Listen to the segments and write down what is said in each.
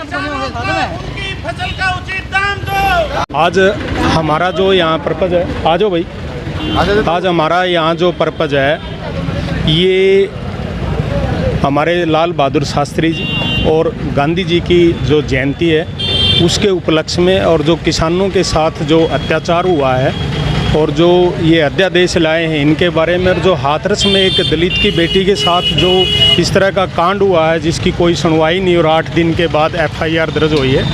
फसल का उचित दाम दो। आज हमारा जो यहाँ पर्पज़ है, आ जाओ भाई, आज हमारा यहाँ जो पर्पज़ है ये हमारे लाल बहादुर शास्त्री जी और गांधी जी की जो जयंती है उसके उपलक्ष्य में, और जो किसानों के साथ जो अत्याचार हुआ है और जो ये अध्यादेश लाए हैं इनके बारे में, और जो हाथरस में एक दलित की बेटी के साथ जो इस तरह का कांड हुआ है जिसकी कोई सुनवाई नहीं और 8 दिन के बाद FIR दर्ज हुई है,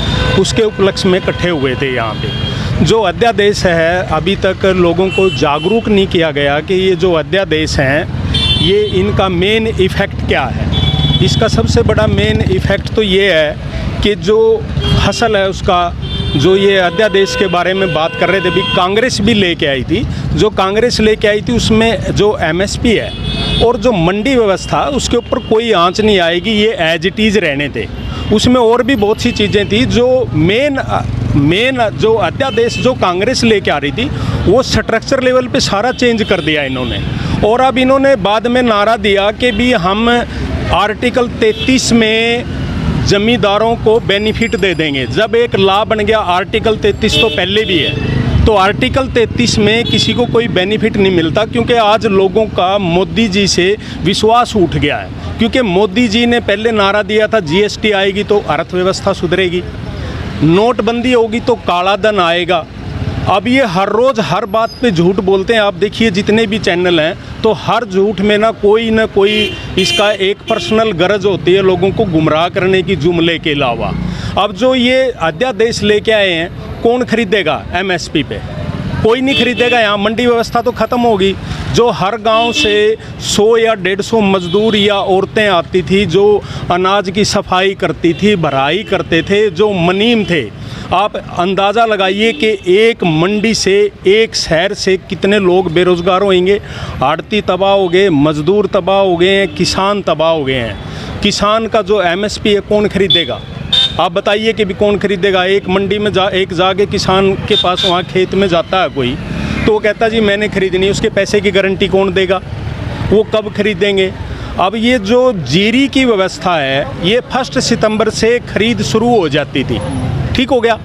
उसके उपलक्ष्य में इकट्ठे हुए थे यहाँ पे। जो अध्यादेश है अभी तक लोगों को जागरूक नहीं किया गया कि ये जो अध्यादेश हैं ये इनका मेन इफ़ेक्ट क्या है। इसका सबसे बड़ा मेन इफ़ेक्ट तो ये है कि जो फसल है उसका, जो ये अध्यादेश के बारे में बात कर रहे थे, अभी कांग्रेस भी लेके आई थी, जो कांग्रेस लेके आई थी उसमें जो MSP है और जो मंडी व्यवस्था उसके ऊपर कोई आंच नहीं आएगी, ये एज इट इज़ रहने थे। उसमें और भी बहुत सी चीज़ें थी जो मेन जो अध्यादेश जो कांग्रेस लेके आ रही थी वो स्ट्रक्चर लेवल पे सारा चेंज कर दिया इन्होंने। और अब इन्होंने बाद में नारा दिया कि भी हम आर्टिकल 33 में ज़मींदारों को बेनिफिट दे देंगे। जब एक लॉ बन गया, आर्टिकल 33 तो पहले भी है, तो आर्टिकल 33 में किसी को कोई बेनिफिट नहीं मिलता, क्योंकि आज लोगों का मोदी जी से विश्वास उठ गया है। क्योंकि मोदी जी ने पहले नारा दिया था GST आएगी तो अर्थव्यवस्था सुधरेगी, नोटबंदी होगी तो काला धन आएगा। अब ये हर रोज़ हर बात पे झूठ बोलते हैं। आप देखिए जितने भी चैनल हैं तो हर झूठ में ना कोई इसका एक पर्सनल गरज होती है लोगों को गुमराह करने की, जुमले के अलावा। अब जो ये अध्यादेश लेके आए हैं कौन खरीदेगा MSP पे? कोई नहीं खरीदेगा। यहाँ मंडी व्यवस्था तो ख़त्म होगी। जो हर गांव से 100 या 150 मजदूर या औरतें आती थी जो अनाज की सफाई करती थी, भराई करते थे, जो मुनीम थे, आप अंदाज़ा लगाइए कि एक मंडी से, एक शहर से कितने लोग बेरोज़गार होंगे। आड़ती तबाह हो गए, मज़दूर तबाह हो गए हैं, किसान तबाह हो गए हैं। किसान का जो MSP है कौन खरीदेगा? आप बताइए कि भी कौन खरीदेगा? एक मंडी में जाके किसान के पास वहाँ खेत में जाता है कोई, तो वो कहता जी मैंने खरीदनी, उसके पैसे की गारंटी कौन देगा? वो कब खरीदेंगे? अब ये जो जीरी की व्यवस्था है ये 1 सितंबर से खरीद शुरू हो जाती थी, ठीक हो गया,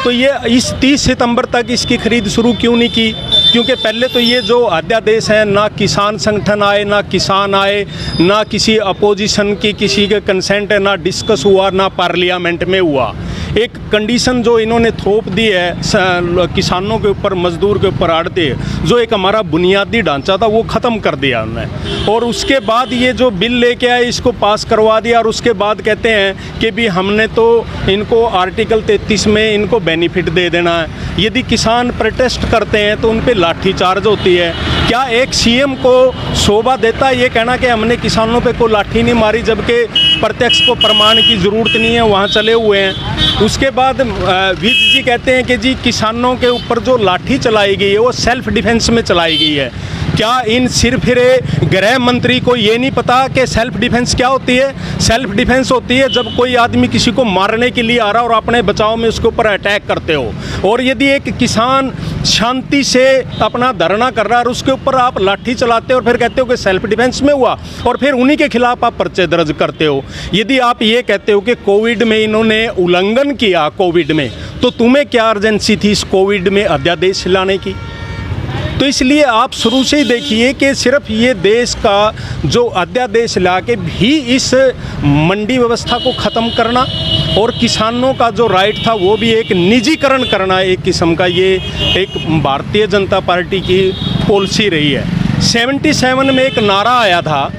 तो ये इस 30 सितंबर तक इसकी खरीद शुरू क्यों नहीं की? क्योंकि पहले तो ये जो अध्यादेश है ना किसान संगठन आए, ना किसान आए, ना किसी अपोजिशन की किसी के कंसेंट है, ना डिस्कस हुआ, ना पार्लियामेंट में हुआ। एक कंडीशन जो इन्होंने थोप दी है किसानों के ऊपर, मजदूर के ऊपर, आड़ते, जो एक हमारा बुनियादी ढांचा था वो ख़त्म कर दिया उन्होंने। और उसके बाद ये जो बिल लेके आए इसको पास करवा दिया, और उसके बाद कहते हैं कि भी हमने तो इनको आर्टिकल 33 में इनको बेनिफिट दे देना है। यदि किसान प्रोटेस्ट करते हैं तो उन पर लाठीचार्ज होती है। क्या एक CM को शोभा देता है ये कहना कि हमने किसानों पे कोई लाठी नहीं मारी, जबकि प्रत्यक्ष को प्रमाण की ज़रूरत नहीं है, वहाँ चले हुए हैं। उसके बाद विज जी कहते हैं कि जी किसानों के ऊपर जो लाठी चलाई गई है वो सेल्फ डिफेंस में चलाई गई है। क्या इन सिरफिरे गृह मंत्री को ये नहीं पता कि सेल्फ डिफेंस क्या होती है? सेल्फ डिफेंस होती है जब कोई आदमी किसी को मारने के लिए आ रहा और अपने बचाव में उसके ऊपर अटैक करते हो। और यदि एक किसान शांति से अपना धरना कर रहा है और उसके ऊपर आप लाठी चलाते हो और फिर कहते हो कि सेल्फ डिफेंस में हुआ, और फिर उन्हीं के खिलाफ आप पर्चे दर्ज करते हो। यदि आप ये कहते हो कि कोविड में इन्होंने उल्लंघन किया कोविड में, तो तुम्हें क्या अर्जेंसी थी इस कोविड में अध्यादेश लाने की? तो इसलिए आप शुरू से ही देखिए कि सिर्फ ये देश का जो अध्यादेश ला के भी इस मंडी व्यवस्था को ख़त्म करना और किसानों का जो राइट था वो भी एक निजीकरण करना, एक किस्म का ये एक भारतीय जनता पार्टी की पॉलिसी रही है। 77 में एक नारा आया था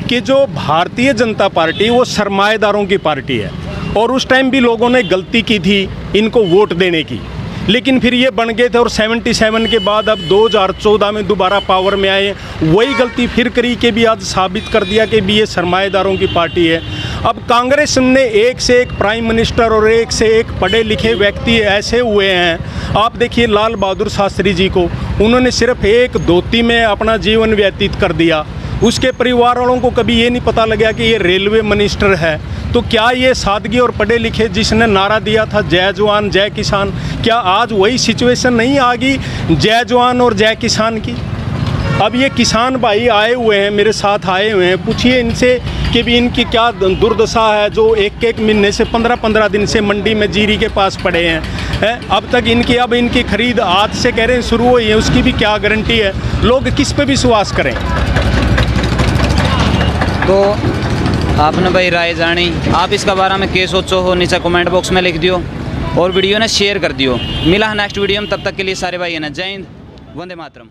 कि जो भारतीय जनता पार्टी वो सरमाएदारों की पार्टी है, और उस टाइम भी लोगों ने गलती की थी इनको वोट देने की, लेकिन फिर ये बन गए थे। और 77 के बाद अब 2014 में दोबारा पावर में आए, वही गलती फिर करी कि भी आज साबित कर दिया कि भी ये सरमाएदारों की पार्टी है। अब कांग्रेस ने एक से एक प्राइम मिनिस्टर और एक से एक पढ़े लिखे व्यक्ति ऐसे हुए हैं। आप देखिए लाल बहादुर शास्त्री जी को, उन्होंने सिर्फ एक धोती में अपना जीवन व्यतीत कर दिया। उसके परिवार वालों को कभी ये नहीं पता लगा कि ये रेलवे मिनिस्टर है। तो क्या ये सादगी और पढ़े लिखे जिसने नारा दिया था जय जवान जय किसान, क्या आज वही सिचुएशन नहीं आ गई जय जवान और जय किसान की? अब ये किसान भाई आए हुए हैं, मेरे साथ आए हुए हैं, पूछिए इनसे कि भी इनकी क्या दुर्दशा है, जो एक एक महीने से 15-15 दिन से मंडी में जीरी के पास पड़े हैं। अब तक इनकी खरीद आज से कह रहे हैं शुरू हुई है, उसकी भी क्या गारंटी है? लोग किस पे विश्वास करें? तो आपने भाई राय जानी, आप इसका बारे में क्या सोचो हो नीचे कमेंट बॉक्स में लिख दियो और वीडियो ने शेयर कर दियो। मिला है नेक्स्ट वीडियो में, तब तक के लिए सारे भाई है ना, जय हिंद, वंदे मातरम।